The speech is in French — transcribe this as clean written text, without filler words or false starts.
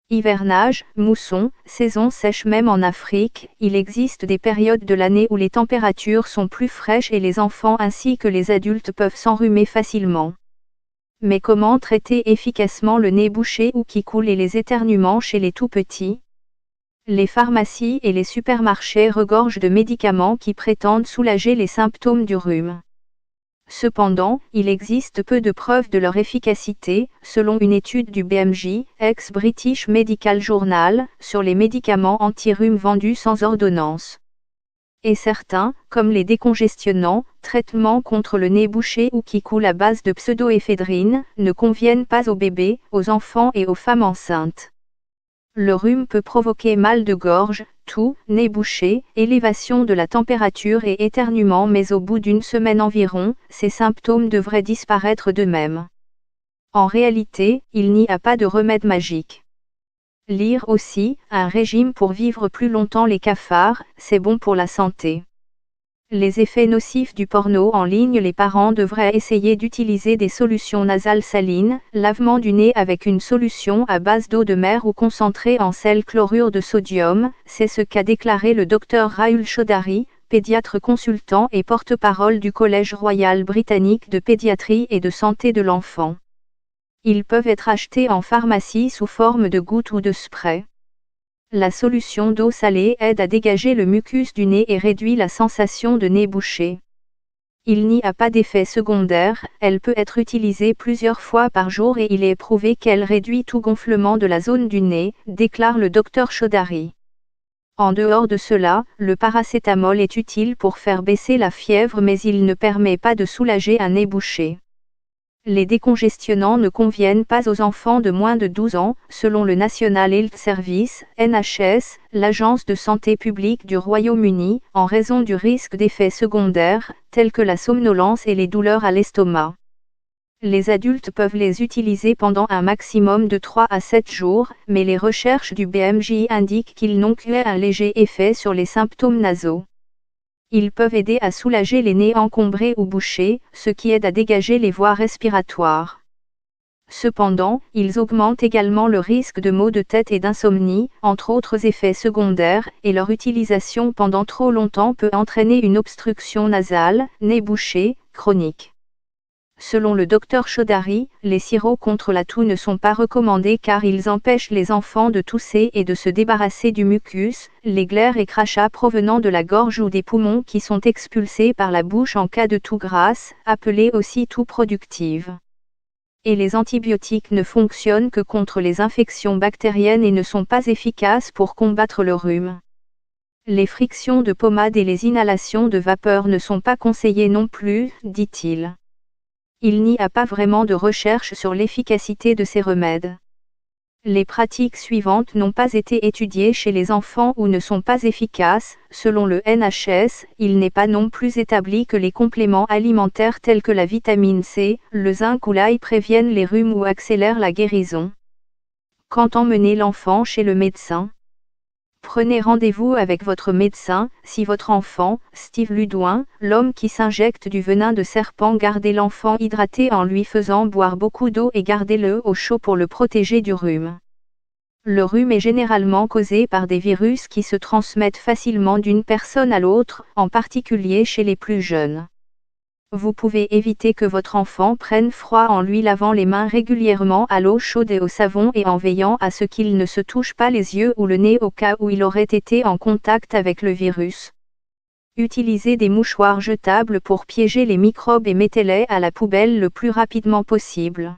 Hivernage, mousson, saison sèche. Même en Afrique, il existe des périodes de l'année où les températures sont plus fraîches et les enfants ainsi que les adultes peuvent s'enrhumer facilement. Mais comment traiter efficacement le nez bouché ou qui coule et les éternuements chez les tout-petits? Les pharmacies et les supermarchés regorgent de médicaments qui prétendent soulager les symptômes du rhume. Cependant, il existe peu de preuves de leur efficacité, selon une étude du BMJ, ex-British Medical Journal, sur les médicaments anti-rhume vendus sans ordonnance. Et certains, comme les décongestionnants, traitements contre le nez bouché ou qui coulent à base de pseudoéphédrine, ne conviennent pas aux bébés, aux enfants et aux femmes enceintes. Le rhume peut provoquer mal de gorge, toux, nez bouché, élévation de la température et éternuement, mais au bout d'une semaine environ, ces symptômes devraient disparaître d'eux-mêmes. En réalité, il n'y a pas de remède magique. Lire aussi, un régime pour vivre plus longtemps. Les cafards, c'est bon pour la santé. Les effets nocifs du porno en ligne. Les parents devraient essayer d'utiliser des solutions nasales salines, lavement du nez avec une solution à base d'eau de mer ou concentrée en sel chlorure de sodium, c'est ce qu'a déclaré le Dr Rahul Chaudhary, pédiatre consultant et porte-parole du Collège royal britannique de pédiatrie et de santé de l'enfant. Ils peuvent être achetés en pharmacie sous forme de gouttes ou de spray. La solution d'eau salée aide à dégager le mucus du nez et réduit la sensation de nez bouché. Il n'y a pas d'effet secondaire, elle peut être utilisée plusieurs fois par jour et il est prouvé qu'elle réduit tout gonflement de la zone du nez, déclare le Dr Chaudhary. En dehors de cela, le paracétamol est utile pour faire baisser la fièvre mais il ne permet pas de soulager un nez bouché. Les décongestionnants ne conviennent pas aux enfants de moins de 12 ans, selon le National Health Service, NHS, l'agence de santé publique du Royaume-Uni, en raison du risque d'effets secondaires, tels que la somnolence et les douleurs à l'estomac. Les adultes peuvent les utiliser pendant un maximum de 3 à 7 jours, mais les recherches du BMJ indiquent qu'ils n'ont qu'un léger effet sur les symptômes nasaux. Ils peuvent aider à soulager les nez encombrés ou bouchés, ce qui aide à dégager les voies respiratoires. Cependant, ils augmentent également le risque de maux de tête et d'insomnie, entre autres effets secondaires, et leur utilisation pendant trop longtemps peut entraîner une obstruction nasale, nez bouché, chronique. Selon le Dr Chaudhary, les sirops contre la toux ne sont pas recommandés car ils empêchent les enfants de tousser et de se débarrasser du mucus, les glaires et crachats provenant de la gorge ou des poumons qui sont expulsés par la bouche en cas de toux grasse, appelée aussi toux productive. Et les antibiotiques ne fonctionnent que contre les infections bactériennes et ne sont pas efficaces pour combattre le rhume. Les frictions de pommade et les inhalations de vapeur ne sont pas conseillées non plus, dit-il. Il n'y a pas vraiment de recherche sur l'efficacité de ces remèdes. Les pratiques suivantes n'ont pas été étudiées chez les enfants ou ne sont pas efficaces. Selon le NHS, il n'est pas non plus établi que les compléments alimentaires tels que la vitamine C, le zinc ou l'ail préviennent les rhumes ou accélèrent la guérison. Quand emmener l'enfant chez le médecin? Prenez rendez-vous avec votre médecin. Si votre enfant, Steve Ludwin, l'homme qui s'injecte du venin de serpent, gardez l'enfant hydraté en lui faisant boire beaucoup d'eau et gardez-le au chaud pour le protéger du rhume. Le rhume est généralement causé par des virus qui se transmettent facilement d'une personne à l'autre, en particulier chez les plus jeunes. Vous pouvez éviter que votre enfant prenne froid en lui lavant les mains régulièrement à l'eau chaude et au savon et en veillant à ce qu'il ne se touche pas les yeux ou le nez au cas où il aurait été en contact avec le virus. Utilisez des mouchoirs jetables pour piéger les microbes et mettez-les à la poubelle le plus rapidement possible.